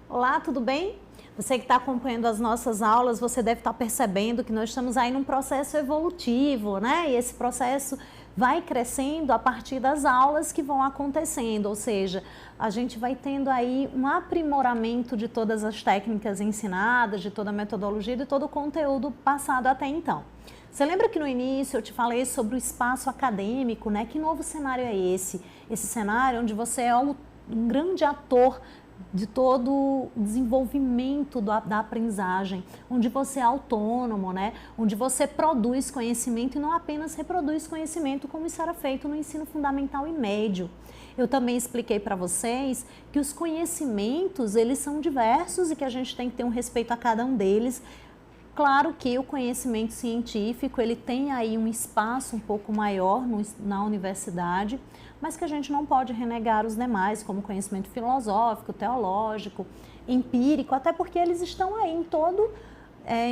Olá, tudo bem? Você que está acompanhando as nossas aulas, você deve estar percebendo que nós estamos aí num processo evolutivo, né? E esse processo vai crescendo a partir das aulas que vão acontecendo, ou seja, a gente vai tendo aí um aprimoramento de todas as técnicas ensinadas, de toda a metodologia e de todo o conteúdo passado até então. Você lembra que no início eu te falei sobre o espaço acadêmico, né? Que novo cenário é esse? Esse cenário onde você é um grande ator de todo o desenvolvimento da aprendizagem, onde você é autônomo, né? Onde você produz conhecimento e não apenas reproduz conhecimento como isso era feito no ensino fundamental e médio. Eu também expliquei para vocês que os conhecimentos, eles são diversos e que a gente tem que ter um respeito a cada um deles. Claro que o conhecimento científico, ele tem aí um espaço um pouco maior na universidade, mas que a gente não pode renegar os demais, como conhecimento filosófico, teológico, empírico, até porque eles estão aí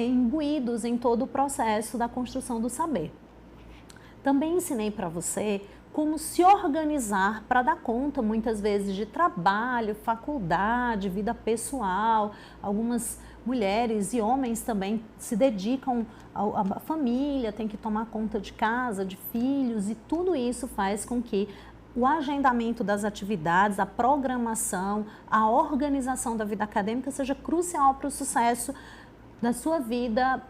imbuídos em todo o processo da construção do saber. Também ensinei para você como se organizar para dar conta, muitas vezes, de trabalho, faculdade, vida pessoal. Algumas mulheres e homens também se dedicam à família, tem que tomar conta de casa, de filhos, e tudo isso faz com que o agendamento das atividades, a programação, a organização da vida acadêmica seja crucial para o sucesso da sua vida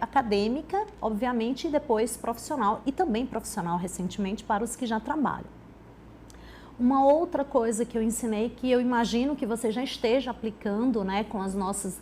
acadêmica, obviamente, e depois profissional, e também profissional recentemente para os que já trabalham. Uma outra coisa que eu ensinei, que eu imagino que você já esteja aplicando, né, com as nossas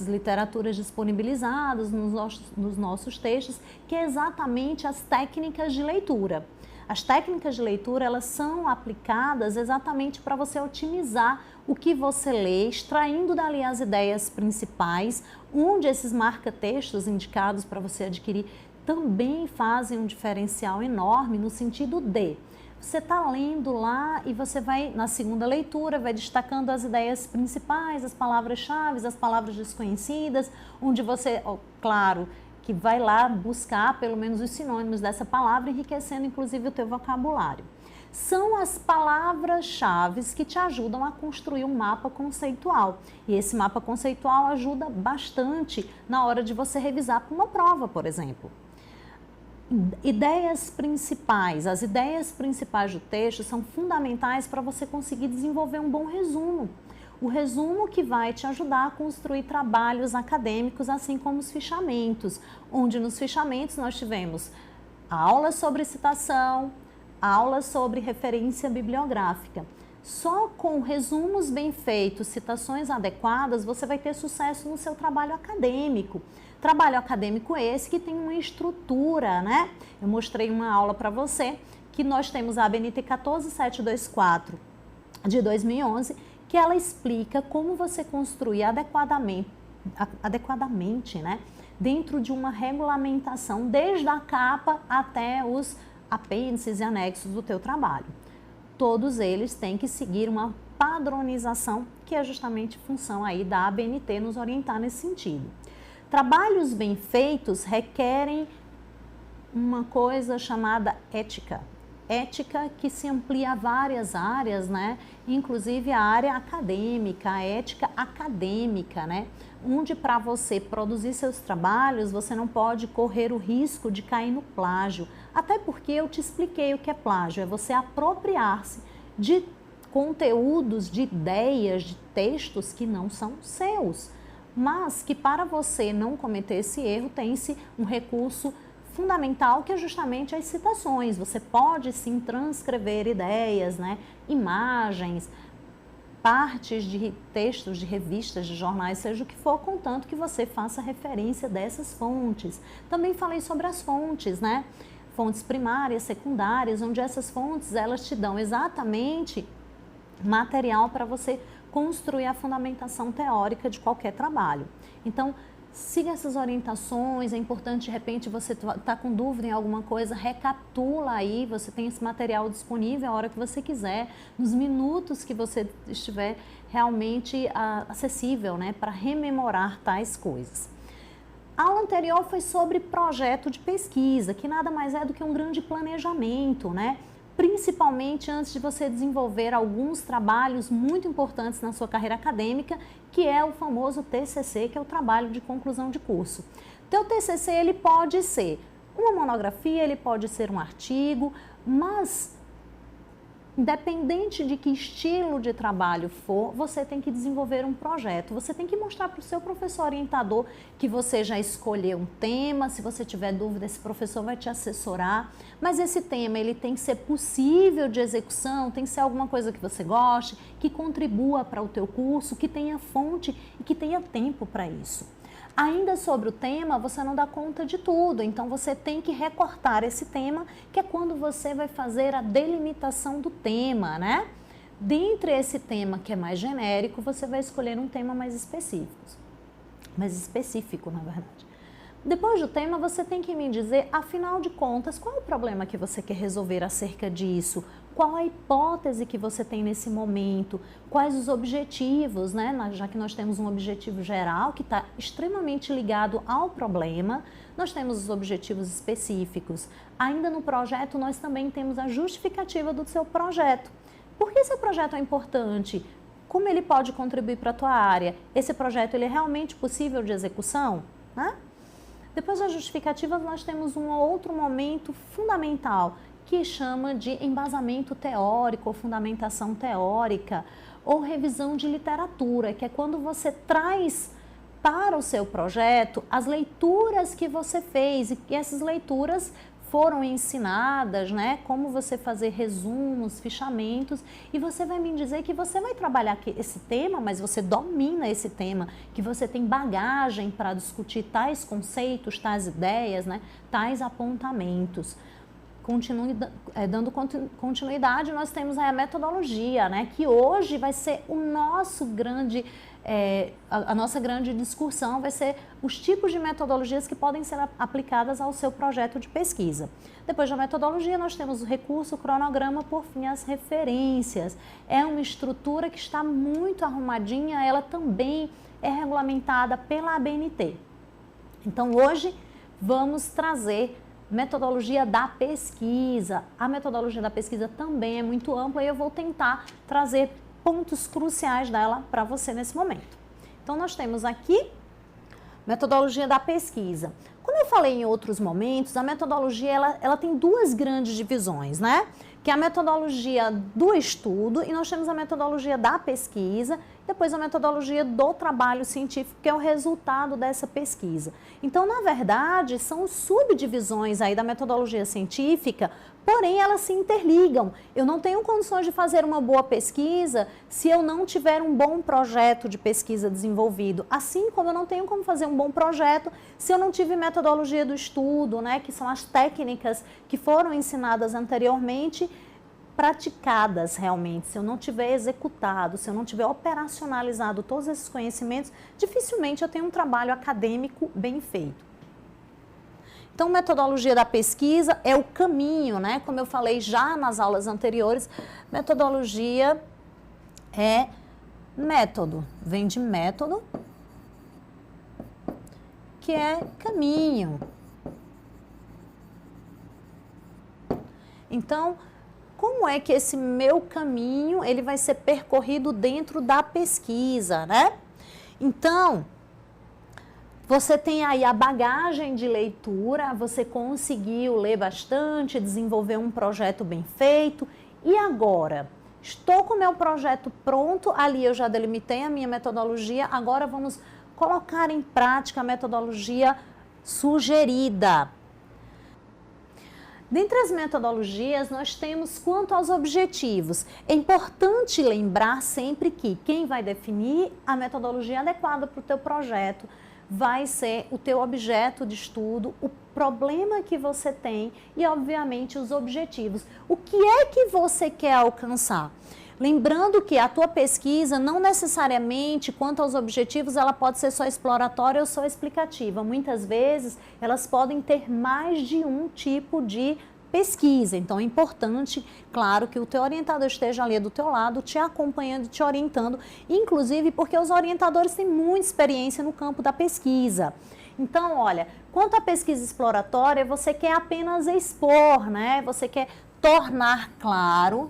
literaturas disponibilizadas nos nossos textos, que é exatamente as técnicas de leitura. As técnicas de leitura, elas são aplicadas exatamente para você otimizar o que você lê, extraindo dali as ideias principais, onde esses marca-textos indicados para você adquirir também fazem um diferencial enorme no sentido de você está lendo lá e você vai, na segunda leitura, vai destacando as ideias principais, as palavras-chave, as palavras desconhecidas, onde você, claro, que vai lá buscar pelo menos os sinônimos dessa palavra, enriquecendo inclusive o teu vocabulário. São as palavras-chave que te ajudam a construir um mapa conceitual. E esse mapa conceitual ajuda bastante na hora de você revisar para uma prova, por exemplo. Ideias principais. As ideias principais do texto são fundamentais para você conseguir desenvolver um bom resumo. O resumo que vai te ajudar a construir trabalhos acadêmicos, assim como os fichamentos, onde nos fichamentos nós tivemos aulas sobre citação, aulas sobre referência bibliográfica. Só com resumos bem feitos, citações adequadas, você vai ter sucesso no seu trabalho acadêmico. Trabalho acadêmico esse que tem uma estrutura, né? Eu mostrei uma aula para você que nós temos a ABNT 14724 de 2011, que ela explica como você construir adequadamente, né, dentro de uma regulamentação, desde a capa até os apêndices e anexos do teu trabalho. Todos eles têm que seguir uma padronização, que é justamente função aí da ABNT nos orientar nesse sentido. Trabalhos bem feitos requerem uma coisa chamada ética. Ética que se amplia a várias áreas, né? Inclusive a área acadêmica, a ética acadêmica, né? Onde para você produzir seus trabalhos, você não pode correr o risco de cair no plágio. Até porque eu te expliquei o que é plágio, é você apropriar-se de conteúdos, de ideias, de textos que não são seus. Mas que para você não cometer esse erro, tem-se um recurso fundamental, que é justamente as citações. Você pode sim transcrever ideias, né, imagens, partes de textos de revistas, de jornais, seja o que for, contanto que você faça referência dessas fontes. Também falei sobre as fontes, né? Fontes primárias, secundárias, onde essas fontes, elas te dão exatamente material para você construir a fundamentação teórica de qualquer trabalho. Então, Siga essas orientações, é importante, de repente, você está com dúvida em alguma coisa, recapitula aí, você tem esse material disponível a hora que você quiser, nos minutos que você estiver realmente acessível, né, para rememorar tais coisas. A aula anterior foi sobre projeto de pesquisa, que nada mais é do que um grande planejamento, né? Principalmente antes de você desenvolver alguns trabalhos muito importantes na sua carreira acadêmica, que é o famoso TCC, que é o trabalho de conclusão de curso. Teu TCC, ele pode ser uma monografia, ele pode ser um artigo, mas independente de que estilo de trabalho for, você tem que desenvolver um projeto. Você tem que mostrar para o seu professor orientador que você já escolheu um tema. Se você tiver dúvida, esse professor vai te assessorar. Mas esse tema, ele tem que ser possível de execução, tem que ser alguma coisa que você goste, que contribua para o teu curso, que tenha fonte e que tenha tempo para isso. Ainda sobre o tema, você não dá conta de tudo, então você tem que recortar esse tema, que é quando você vai fazer a delimitação do tema, né? Dentre esse tema que é mais genérico, você vai escolher um tema mais específico, na verdade. Depois do tema, você tem que me dizer, afinal de contas, qual é o problema que você quer resolver acerca disso? Qual a hipótese que você tem nesse momento? Quais os objetivos, né? Já que nós temos um objetivo geral que está extremamente ligado ao problema, nós temos os objetivos específicos. Ainda no projeto, nós também temos a justificativa do seu projeto. Por que seu projeto é importante? Como ele pode contribuir para a tua área? Esse projeto, ele é realmente possível de execução? Né? Depois das justificativas, nós temos um outro momento fundamental, que chama de embasamento teórico ou fundamentação teórica ou revisão de literatura, que é quando você traz para o seu projeto as leituras que você fez e essas leituras foram ensinadas, né? Como você fazer resumos, fichamentos, e você vai me dizer que você vai trabalhar esse tema, mas você domina esse tema, que você tem bagagem para discutir tais conceitos, tais ideias, né? Tais apontamentos. Dando continuidade, nós temos aí a metodologia, né? Que hoje vai ser o nosso grande, a nossa grande discussão, vai ser os tipos de metodologias que podem ser aplicadas ao seu projeto de pesquisa. Depois da metodologia, nós temos o recurso, o cronograma, por fim, as referências. É uma estrutura que está muito arrumadinha, ela também é regulamentada pela ABNT. Então, hoje, vamos trazer metodologia da pesquisa. A metodologia da pesquisa também é muito ampla e eu vou tentar trazer pontos cruciais dela para você nesse momento. Então, nós temos aqui metodologia da pesquisa. Como eu falei em outros momentos, a metodologia ela tem duas grandes divisões, né? Que é a metodologia do estudo e nós temos a metodologia da pesquisa, depois a metodologia do trabalho científico, que é o resultado dessa pesquisa. Então, na verdade, são subdivisões aí da metodologia científica, porém elas se interligam. Eu não tenho condições de fazer uma boa pesquisa se eu não tiver um bom projeto de pesquisa desenvolvido, assim como eu não tenho como fazer um bom projeto se eu não tive metodologia do estudo, né, que são as técnicas que foram ensinadas anteriormente, praticadas realmente. Se eu não tiver executado, se eu não tiver operacionalizado todos esses conhecimentos, dificilmente eu tenho um trabalho acadêmico bem feito. Então, metodologia da pesquisa é o caminho, né? Como eu falei já nas aulas anteriores, metodologia é método, vem de método, que é caminho. Então, como é que esse meu caminho ele vai ser percorrido dentro da pesquisa, né? Então, você tem aí a bagagem de leitura, você conseguiu ler bastante, desenvolver um projeto bem feito. E agora? Estou com o meu projeto pronto, ali eu já delimitei a minha metodologia, agora vamos colocar em prática a metodologia sugerida. Dentre as metodologias, nós temos quanto aos objetivos. É importante lembrar sempre que quem vai definir a metodologia adequada para o teu projeto vai ser o teu objeto de estudo, o problema que você tem e, obviamente, os objetivos. O que é que você quer alcançar? Lembrando que a tua pesquisa não necessariamente, quanto aos objetivos, ela pode ser só exploratória ou só explicativa. Muitas vezes, elas podem ter mais de um tipo de pesquisa. Então, é importante, claro, que o teu orientador esteja ali do teu lado, te acompanhando, te orientando, inclusive porque os orientadores têm muita experiência no campo da pesquisa. Então, olha, quanto à pesquisa exploratória, você quer apenas expor, né? Você quer tornar claro.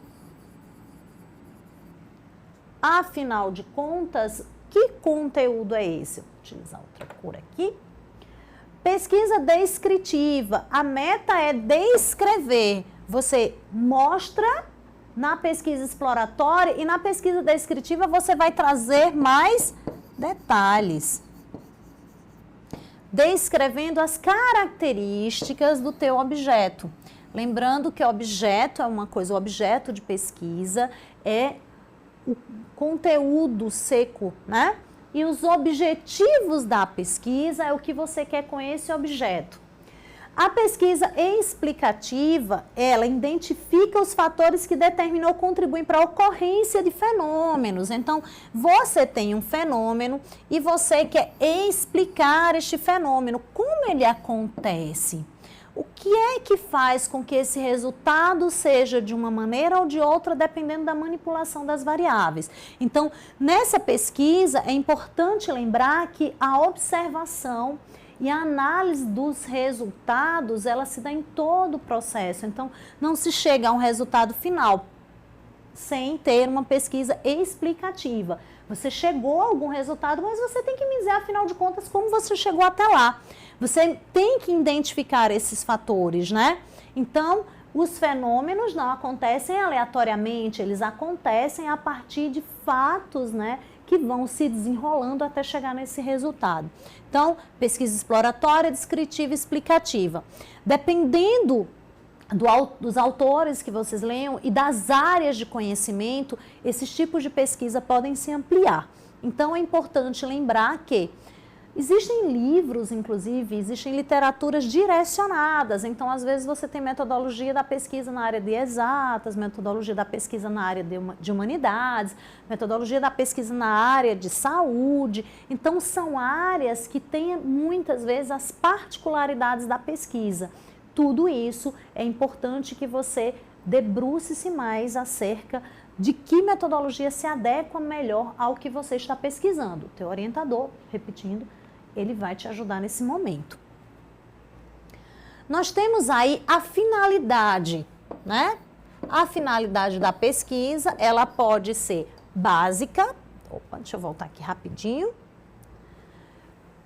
Afinal de contas, que conteúdo é esse? Vou utilizar outra cor aqui. Pesquisa descritiva. A meta é descrever. Você mostra na pesquisa exploratória e na pesquisa descritiva você vai trazer mais detalhes. Descrevendo as características do teu objeto. Lembrando que objeto é uma coisa, o objeto de pesquisa é o conteúdo seco, né? E os objetivos da pesquisa é o que você quer com esse objeto. A pesquisa explicativa, ela identifica os fatores que determinam ou contribuem para a ocorrência de fenômenos. Então, você tem um fenômeno e você quer explicar este fenômeno, como ele acontece. O que é que faz com que esse resultado seja de uma maneira ou de outra, dependendo da manipulação das variáveis? Então, nessa pesquisa, é importante lembrar que a observação e a análise dos resultados, ela se dá em todo o processo. Então, não se chega a um resultado final sem ter uma pesquisa explicativa. Você chegou a algum resultado, mas você tem que me dizer, afinal de contas, como você chegou até lá. Você tem que identificar esses fatores, né? Então, os fenômenos não acontecem aleatoriamente, eles acontecem a partir de fatos, né, que vão se desenrolando até chegar nesse resultado. Então, pesquisa exploratória, descritiva e explicativa. Dependendo dos autores que vocês leiam e das áreas de conhecimento, esses tipos de pesquisa podem se ampliar. Então, é importante lembrar que existem livros, inclusive, existem literaturas direcionadas. Então, às vezes, você tem metodologia da pesquisa na área de exatas, metodologia da pesquisa na área de humanidades, metodologia da pesquisa na área de saúde. Então, são áreas que têm, muitas vezes, as particularidades da pesquisa. Tudo isso é importante que você debruce-se mais acerca de que metodologia se adequa melhor ao que você está pesquisando. O teu orientador, repetindo, ele vai te ajudar nesse momento. Nós temos aí a finalidade, né? A finalidade da pesquisa, ela pode ser básica. Opa, deixa eu voltar aqui rapidinho.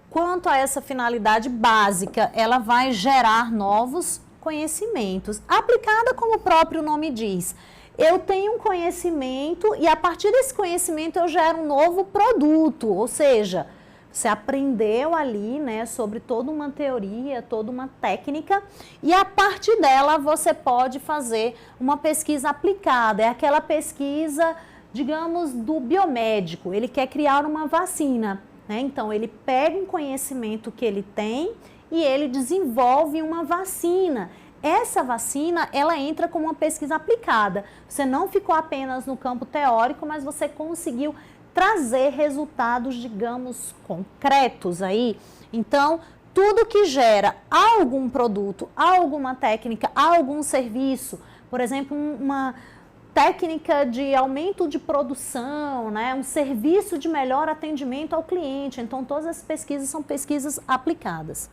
Quanto a essa finalidade básica, ela vai gerar novos conhecimentos. Aplicada como o próprio nome diz, eu tenho um conhecimento e a partir desse conhecimento eu gero um novo produto, ou seja, você aprendeu ali, né, sobre toda uma teoria, toda uma técnica e a partir dela você pode fazer uma pesquisa aplicada. É aquela pesquisa, digamos, do biomédico, ele quer criar uma vacina. Então, ele pega um conhecimento que ele tem e ele desenvolve uma vacina. Essa vacina, ela entra como uma pesquisa aplicada. Você não ficou apenas no campo teórico, mas você conseguiu trazer resultados, digamos, concretos aí. Então, tudo que gera algum produto, alguma técnica, algum serviço, por exemplo, uma técnica de aumento de produção, né? Um serviço de melhor atendimento ao cliente. Então, todas as pesquisas são pesquisas aplicadas.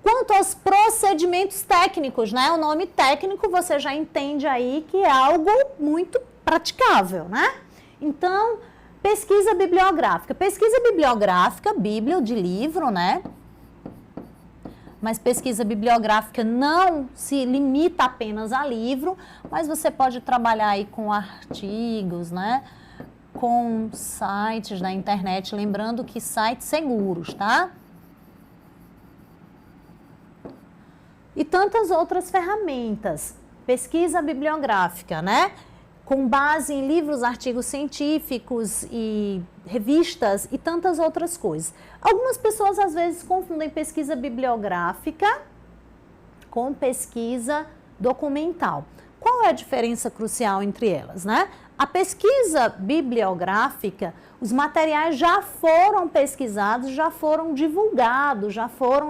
Quanto aos procedimentos técnicos, né? O nome técnico você já entende aí que é algo muito praticável, né? Então, pesquisa bibliográfica. Pesquisa bibliográfica, bíblia de livro, né? Mas pesquisa bibliográfica não se limita apenas a livro, mas você pode trabalhar aí com artigos, né? Com sites da internet, lembrando que sites seguros, tá? E tantas outras ferramentas. Pesquisa bibliográfica, né? Com base em livros, artigos científicos e revistas e tantas outras coisas. Algumas pessoas às vezes confundem pesquisa bibliográfica com pesquisa documental. Qual qual é a diferença crucial entre elas, né? A pesquisa bibliográfica, os materiais já foram pesquisados, já foram divulgados, já foram,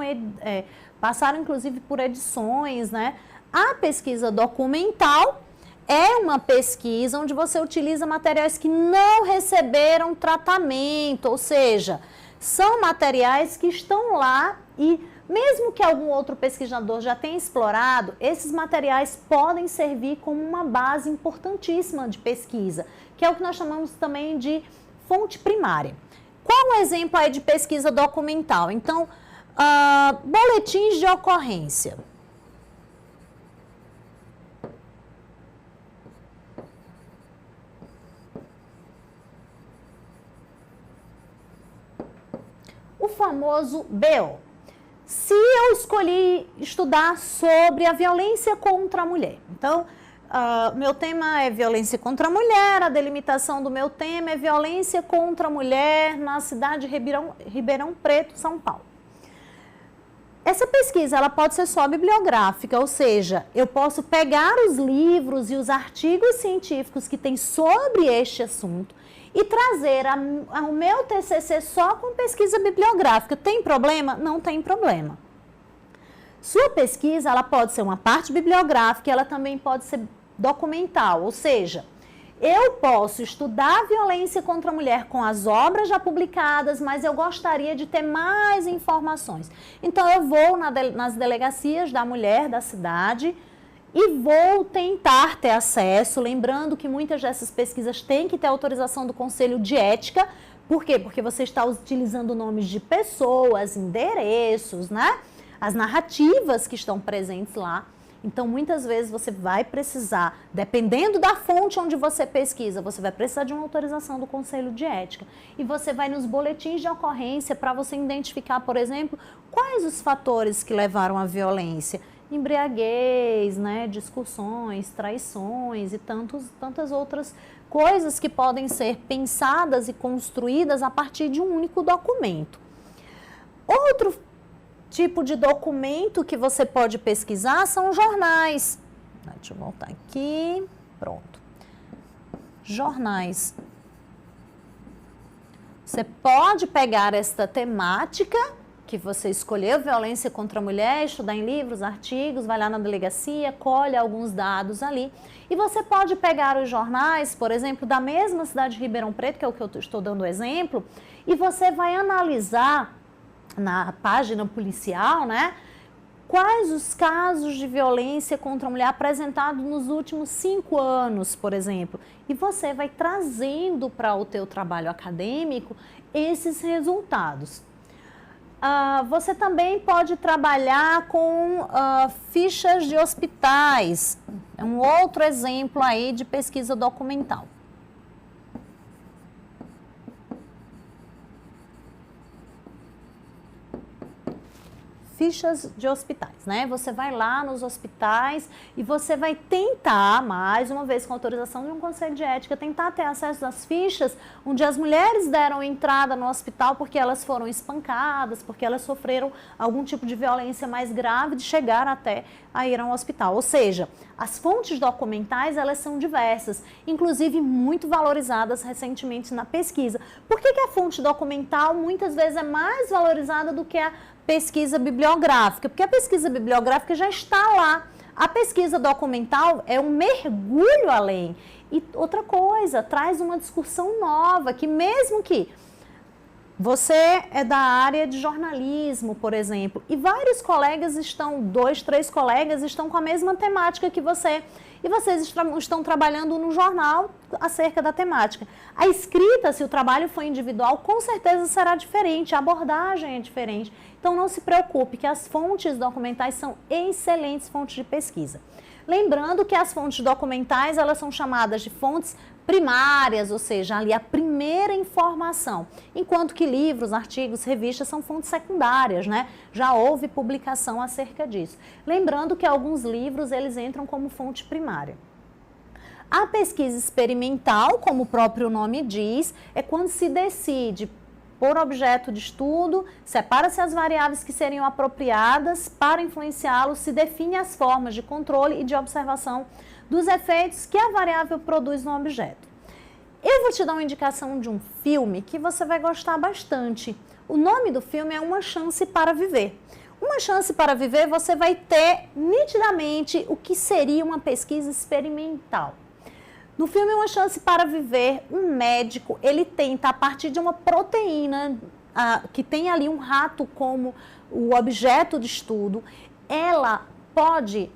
passaram inclusive por edições, né? A pesquisa documental é uma pesquisa onde você utiliza materiais que não receberam tratamento, ou seja, são materiais que estão lá e mesmo que algum outro pesquisador já tenha explorado, esses materiais podem servir como uma base importantíssima de pesquisa, que é o que nós chamamos também de fonte primária. Qual o exemplo aí de pesquisa documental? Então, boletins de ocorrência. O famoso BO. Se eu escolhi estudar sobre a violência contra a mulher, então, meu tema é violência contra a mulher, a delimitação do meu tema é violência contra a mulher na cidade de Ribeirão Preto, São Paulo. Essa pesquisa ela pode ser só bibliográfica, ou seja, eu posso pegar os livros e os artigos científicos que tem sobre este assunto e trazer o meu TCC só com pesquisa bibliográfica. Tem problema? Não tem problema. Sua pesquisa ela pode ser uma parte bibliográfica, ela também pode ser documental, ou seja, eu posso estudar a violência contra a mulher com as obras já publicadas, mas eu gostaria de ter mais informações. Então, eu vou nas delegacias da mulher da cidade e vou tentar ter acesso, lembrando que muitas dessas pesquisas têm que ter autorização do Conselho de Ética. Por quê? Porque você está utilizando nomes de pessoas, endereços, né? As narrativas que estão presentes lá. Então, muitas vezes você vai precisar, dependendo da fonte onde você pesquisa, você vai precisar de uma autorização do Conselho de Ética. E você vai nos boletins de ocorrência para você identificar, por exemplo, quais os fatores que levaram à violência. Embriaguez, né, discussões, traições e tantas outras coisas que podem ser pensadas e construídas a partir de um único documento. Outro tipo de documento que você pode pesquisar são jornais. Deixa eu voltar aqui. Pronto. Jornais. Você pode pegar esta temática que você escolheu, violência contra a mulher, estudar em livros, artigos, vai lá na delegacia, colhe alguns dados ali. E você pode pegar os jornais, por exemplo, da mesma cidade de Ribeirão Preto, que é o que eu estou dando exemplo, e você vai analisar na página policial, né, quais os casos de violência contra a mulher apresentados nos últimos 5 anos, por exemplo. E você vai trazendo para o teu trabalho acadêmico esses resultados. Você também pode trabalhar com fichas de hospitais. É um outro exemplo aí de pesquisa documental. Fichas de hospitais, né? Você vai lá nos hospitais e você vai tentar, mais uma vez com autorização de um conselho de ética, tentar ter acesso às fichas onde as mulheres deram entrada no hospital porque elas foram espancadas, porque elas sofreram algum tipo de violência mais grave de chegar até a ir ao hospital. Ou seja, as fontes documentais, elas são diversas, inclusive muito valorizadas recentemente na pesquisa. Por que a fonte documental muitas vezes é mais valorizada do que a pesquisa bibliográfica? Porque a pesquisa bibliográfica já está lá. A pesquisa documental é um mergulho além. E outra coisa, traz uma discussão nova, que mesmo que você é da área de jornalismo, por exemplo, e vários colegas estão, 2, 3 colegas estão com a mesma temática que você, e vocês estão trabalhando no jornal acerca da temática. A escrita, se o trabalho for individual, com certeza será diferente, a abordagem é diferente. Então, não se preocupe, que as fontes documentais são excelentes fontes de pesquisa. Lembrando que as fontes documentais, elas são chamadas de fontes primárias, ou seja, ali a primeira informação, enquanto que livros, artigos, revistas são fontes secundárias, né? Já houve publicação acerca disso. Lembrando que alguns livros, eles entram como fonte primária. A pesquisa experimental, como o próprio nome diz, é quando se decide por objeto de estudo, separa-se as variáveis que seriam apropriadas para influenciá-lo, se define as formas de controle e de observação dos efeitos que a variável produz no objeto. Eu vou te dar uma indicação de um filme que você vai gostar bastante. O nome do filme é Uma Chance para Viver. Uma Chance para Viver, você vai ter nitidamente o que seria uma pesquisa experimental. No filme Uma Chance para Viver, um médico, ele tenta, a partir de uma proteína que tem ali um rato como o objeto de estudo, ela pode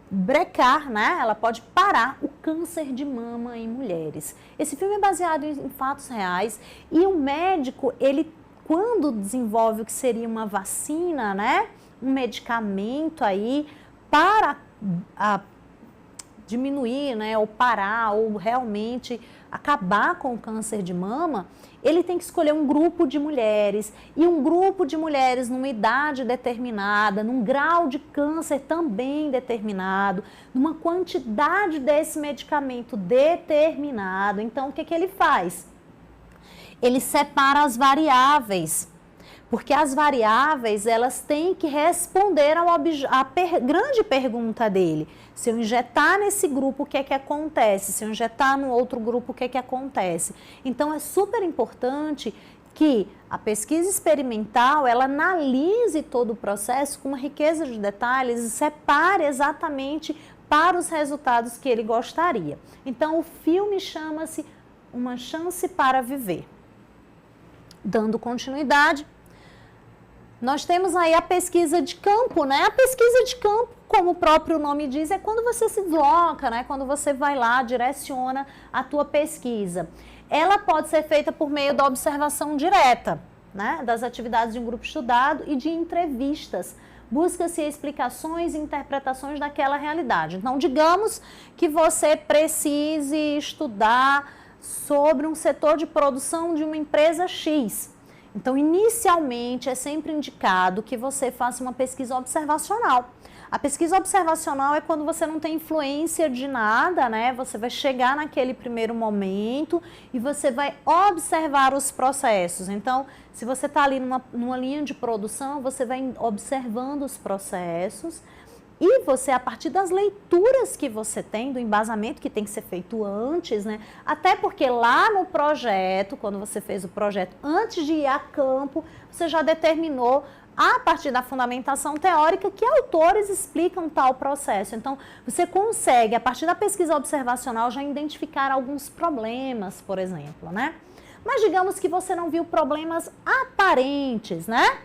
brecar, né? Ela pode parar o câncer de mama em mulheres. Esse filme é baseado em fatos reais e o médico, ele, quando desenvolve o que seria uma vacina, né? Um medicamento aí para diminuir, né? Ou parar, ou realmente acabar com o câncer de mama, ele tem que escolher um grupo de mulheres, e um grupo de mulheres numa idade determinada, num grau de câncer também determinado, numa quantidade desse medicamento determinado. Então, o que ele faz? Ele separa as variáveis, porque as variáveis, elas têm que responder à grande pergunta dele. Se eu injetar nesse grupo, o que é que acontece? Se eu injetar no outro grupo, o que é que acontece? Então, é super importante que a pesquisa experimental, ela analise todo o processo com uma riqueza de detalhes e separe exatamente para os resultados que ele gostaria. Então, o filme chama-se Uma Chance para Viver. Dando continuidade, nós temos aí a pesquisa de campo, né? A pesquisa de campo, como o próprio nome diz, é quando você se desloca, né? Quando você vai lá, direciona a tua pesquisa. Ela pode ser feita por meio da observação direta, né? Das atividades de um grupo estudado e de entrevistas. Busca-se explicações e interpretações daquela realidade. Então, digamos que você precise estudar sobre um setor de produção de uma empresa X. Então, inicialmente, é sempre indicado que você faça uma pesquisa observacional. A pesquisa observacional é quando você não tem influência de nada, né? Você vai chegar naquele primeiro momento e você vai observar os processos. Então, se você está ali numa linha de produção, você vai observando os processos. E você, a partir das leituras que você tem, do embasamento que tem que ser feito antes, né? Até porque lá no projeto, quando você fez o projeto, antes de ir a campo, você já determinou, a partir da fundamentação teórica, que autores explicam tal processo. Então, você consegue, a partir da pesquisa observacional, já identificar alguns problemas, por exemplo, né? Mas digamos que você não viu problemas aparentes, né?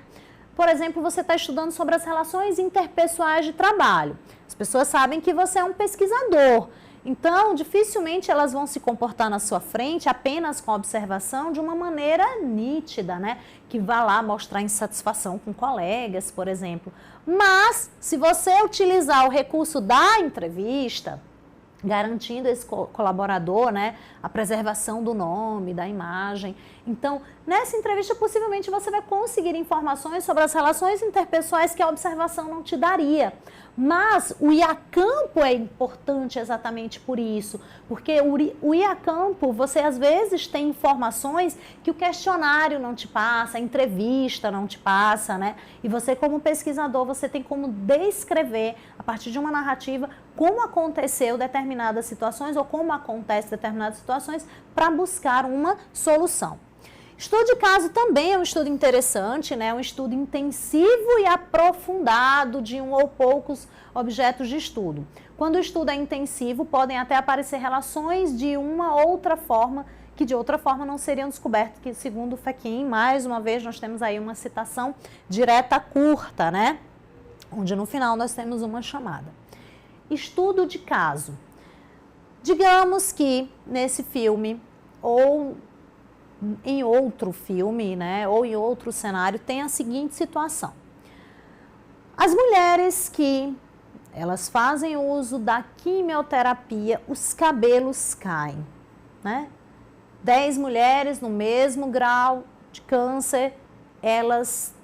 Por exemplo, você está estudando sobre as relações interpessoais de trabalho. As pessoas sabem que você é um pesquisador. Então, dificilmente elas vão se comportar na sua frente apenas com observação de uma maneira nítida, né? Que vá lá mostrar insatisfação com colegas, por exemplo. Mas, se você utilizar o recurso da entrevista, garantindo esse colaborador, né, a preservação do nome, da imagem. Então, nessa entrevista, possivelmente você vai conseguir informações sobre as relações interpessoais que a observação não te daria. Mas o ir a campo é importante exatamente por isso, porque o ir a campo, você às vezes tem informações que o questionário não te passa, a entrevista não te passa, né? E você, como pesquisador, você tem como descrever, a partir de uma narrativa, como aconteceu determinadas situações ou como acontece determinadas situações para buscar uma solução. Estudo de caso também é um estudo interessante, né? Um estudo intensivo e aprofundado de um ou poucos objetos de estudo. Quando o estudo é intensivo, podem até aparecer relações de uma outra forma, que de outra forma não seriam descobertas, que segundo Fekhin, mais uma vez, nós temos aí uma citação direta curta, né? Onde no final nós temos uma chamada. Estudo de caso. Digamos que nesse filme, ou em outro filme, né, ou em outro cenário, tem a seguinte situação. As mulheres que elas fazem uso da quimioterapia, os cabelos caem, né? 10 mulheres no mesmo grau de câncer, elas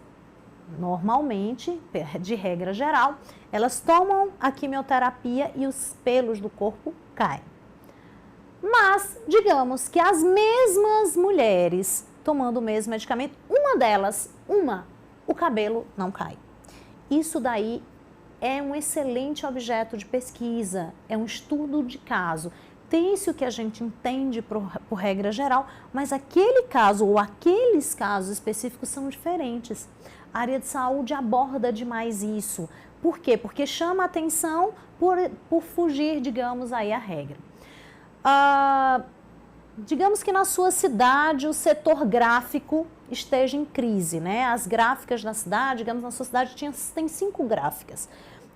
normalmente, de regra geral, elas tomam a quimioterapia e os pelos do corpo caem. Mas, digamos que as mesmas mulheres tomando o mesmo medicamento, uma delas, o cabelo não cai. Isso daí é um excelente objeto de pesquisa, é um estudo de caso. Tem-se o que a gente entende por regra geral, mas aquele caso ou aqueles casos específicos são diferentes. A área de saúde aborda demais isso. Por quê? Porque chama a atenção por fugir, digamos, aí a regra. Digamos que na sua cidade o setor gráfico esteja em crise, né? As gráficas da cidade, digamos, na sua cidade tem 5 gráficas.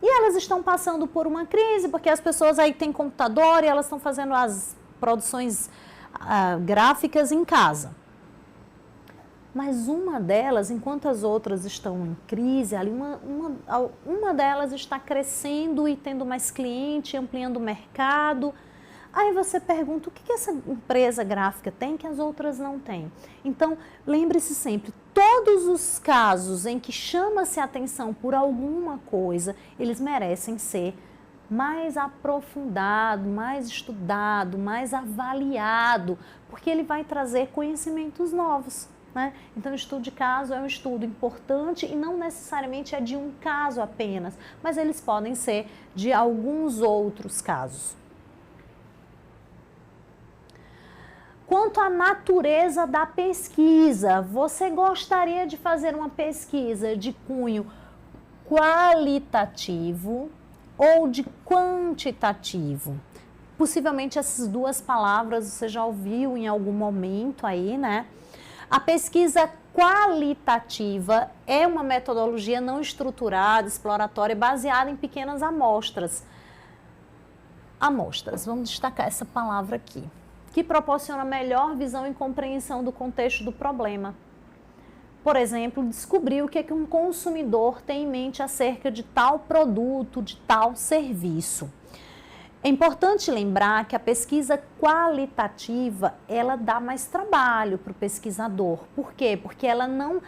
E elas estão passando por uma crise, porque as pessoas aí têm computador e elas estão fazendo as produções gráficas em casa. Mas uma delas, enquanto as outras estão em crise, ali uma delas está crescendo e tendo mais cliente, ampliando o mercado. Aí você pergunta, o que essa empresa gráfica tem que as outras não têm? Então, lembre-se sempre, todos os casos em que chama-se atenção por alguma coisa, eles merecem ser mais aprofundado, mais estudado, mais avaliado, porque ele vai trazer conhecimentos novos, né? Então, o estudo de caso é um estudo importante e não necessariamente é de um caso apenas, mas eles podem ser de alguns outros casos. Quanto à natureza da pesquisa, você gostaria de fazer uma pesquisa de cunho qualitativo ou de quantitativo? Possivelmente essas duas palavras você já ouviu em algum momento aí, né? A pesquisa qualitativa é uma metodologia não estruturada, exploratória, baseada em pequenas amostras. Amostras, vamos destacar essa palavra aqui, que proporciona melhor visão e compreensão do contexto do problema. Por exemplo, descobrir o que é que um consumidor tem em mente acerca de tal produto, de tal serviço. É importante lembrar que a pesquisa qualitativa, ela dá mais trabalho para o pesquisador. Por quê? Porque ela não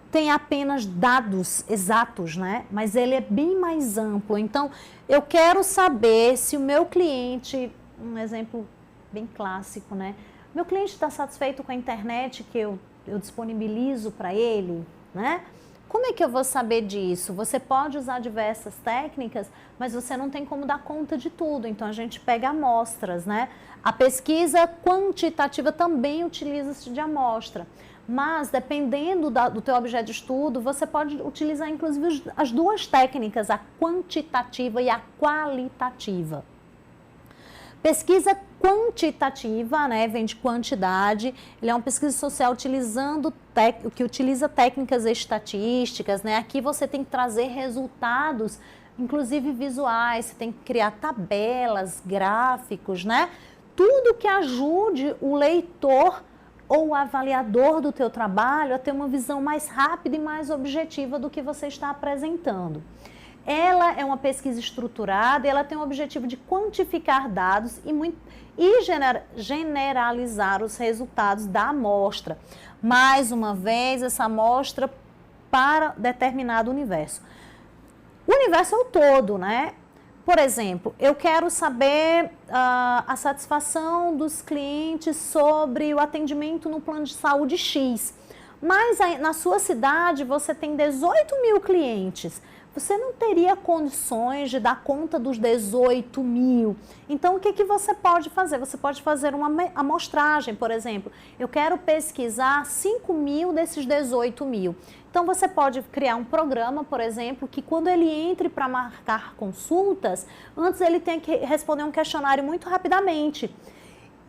tem apenas dados exatos, né? Mas ele é bem mais amplo. Então, eu quero saber se o meu cliente, um exemplo bem clássico, né? Meu cliente está satisfeito com a internet que eu disponibilizo para ele, né? Como é que eu vou saber disso? Você pode usar diversas técnicas, mas você não tem como dar conta de tudo. Então, a gente pega amostras, né? A pesquisa quantitativa também utiliza-se de amostra. Mas, dependendo do teu objeto de estudo, você pode utilizar, inclusive, as duas técnicas, a quantitativa e a qualitativa. Pesquisa quantitativa, né, vem de quantidade, ele é uma pesquisa social que utiliza técnicas estatísticas, né, aqui você tem que trazer resultados, inclusive visuais, você tem que criar tabelas, gráficos, né, tudo que ajude o leitor ou o avaliador do teu trabalho a ter uma visão mais rápida e mais objetiva do que você está apresentando. Ela é uma pesquisa estruturada e ela tem o objetivo de quantificar dados e generalizar os resultados da amostra. Mais uma vez, essa amostra para determinado universo. O universo é o todo, né? Por exemplo, eu quero saber a satisfação dos clientes sobre o atendimento no plano de saúde X. Mas aí, na sua cidade você tem 18 mil clientes. Você não teria condições de dar conta dos 18 mil. Então, o que você pode fazer? Você pode fazer uma amostragem, por exemplo. Eu quero pesquisar 5 mil desses 18 mil. Então, você pode criar um programa, por exemplo, que quando ele entre para marcar consultas, antes ele tem que responder um questionário muito rapidamente.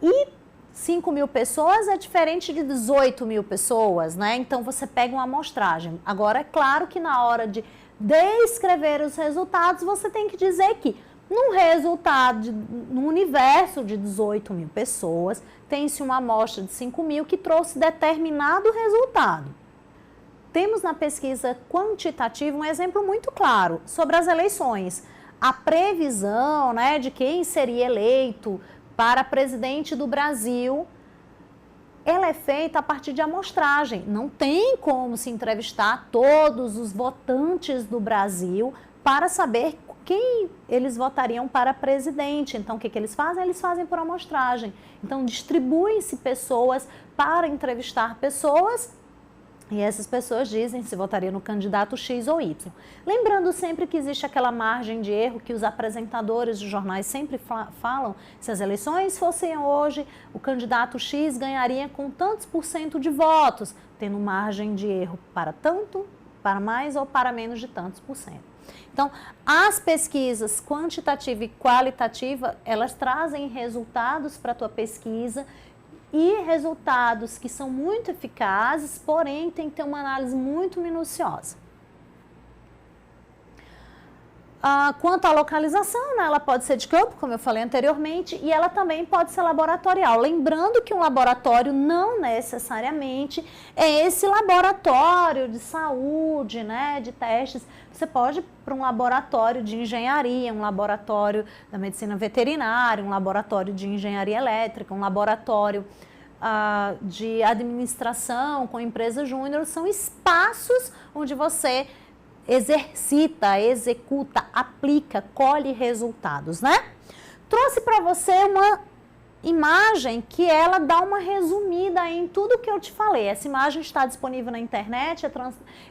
E 5 mil pessoas é diferente de 18 mil pessoas, né? Então, você pega uma amostragem. Agora, é claro que na hora de descrever os resultados, você tem que dizer que no universo de 18 mil pessoas, tem-se uma amostra de 5 mil que trouxe determinado resultado. Temos na pesquisa quantitativa um exemplo muito claro sobre as eleições. A previsão, né, de quem seria eleito para presidente do Brasil, ela é feita a partir de amostragem. Não tem como se entrevistar todos os votantes do Brasil para saber quem eles votariam para presidente. Então, o que eles fazem? Eles fazem por amostragem. Então, distribuem-se pessoas para entrevistar pessoas E essas pessoas dizem se votaria no candidato X ou Y. Lembrando sempre que existe aquela margem de erro que os apresentadores de jornais sempre falam, se as eleições fossem hoje, o candidato X ganharia com tantos por cento de votos, tendo margem de erro para tanto, para mais ou para menos de tantos por cento. Então, as pesquisas quantitativa e qualitativa, elas trazem resultados para a tua pesquisa e resultados que são muito eficazes, porém tem que ter uma análise muito minuciosa. Quanto à localização, né, ela pode ser de campo, como eu falei anteriormente, e ela também pode ser laboratorial. Lembrando que um laboratório não necessariamente é esse laboratório de saúde, né, de testes. Você pode ir para um laboratório de engenharia, um laboratório da medicina veterinária, um laboratório de engenharia elétrica, um laboratório de administração com empresa júnior. São espaços onde você exercita, executa, aplica, colhe resultados, né? Trouxe para você uma imagem que ela dá uma resumida em tudo que eu te falei. Essa imagem está disponível na internet,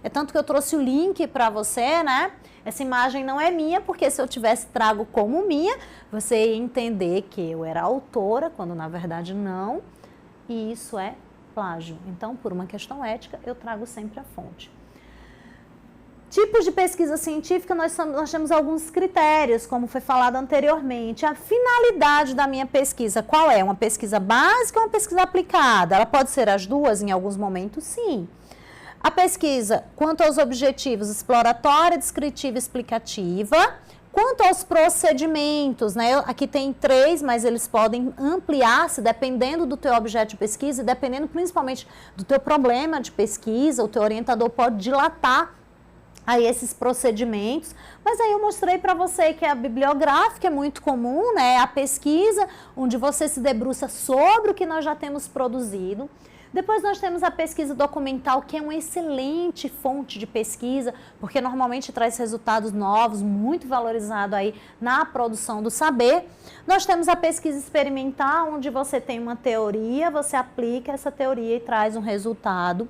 é tanto que eu trouxe o link para você, né? Essa imagem não é minha, porque se eu tivesse trago como minha, você ia entender que eu era autora, quando na verdade não, e isso é plágio. Então, por uma questão ética, eu trago sempre a fonte. Tipos de pesquisa científica, nós temos alguns critérios, como foi falado anteriormente. A finalidade da minha pesquisa, qual é? Uma pesquisa básica ou uma pesquisa aplicada? Ela pode ser as duas em alguns momentos? Sim. A pesquisa, quanto aos objetivos, exploratória, descritiva e explicativa. Quanto aos procedimentos, né? Aqui tem 3, mas eles podem ampliar-se dependendo do teu objeto de pesquisa e dependendo principalmente do teu problema de pesquisa. O teu orientador pode dilatar aí esses procedimentos, mas aí eu mostrei para você que a bibliográfica é muito comum, né? A pesquisa, onde você se debruça sobre o que nós já temos produzido. Depois nós temos a pesquisa documental, que é uma excelente fonte de pesquisa, porque normalmente traz resultados novos, muito valorizado aí na produção do saber. Nós temos a pesquisa experimental, onde você tem uma teoria, você aplica essa teoria e traz um resultado.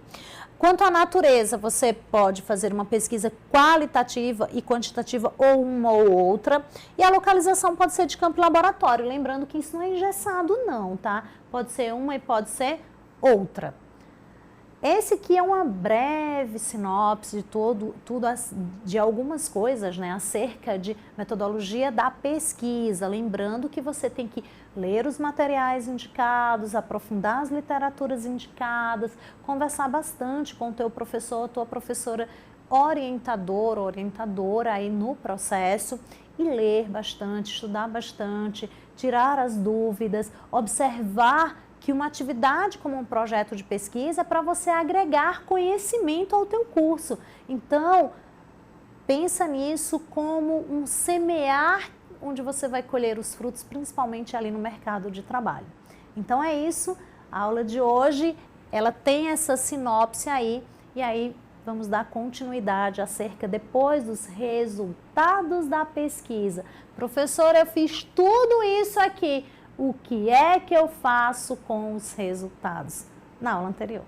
Quanto à natureza, você pode fazer uma pesquisa qualitativa e quantitativa ou uma ou outra. E a localização pode ser de campo e laboratório. Lembrando que isso não é engessado não, tá? Pode ser uma e pode ser outra. Esse aqui é uma breve sinopse de algumas coisas, né, acerca de metodologia da pesquisa. Lembrando que você tem que ler os materiais indicados, aprofundar as literaturas indicadas, conversar bastante com o teu professor, tua professora orientador, orientadora aí no processo, e ler bastante, estudar bastante, tirar as dúvidas, observar que uma atividade como um projeto de pesquisa é para você agregar conhecimento ao teu curso. Então, pensa nisso como um semear onde você vai colher os frutos, principalmente ali no mercado de trabalho. Então é isso, a aula de hoje, ela tem essa sinopse aí, e aí vamos dar continuidade acerca depois dos resultados da pesquisa. Professora, eu fiz tudo isso aqui. O que é que eu faço com os resultados? Na aula anterior.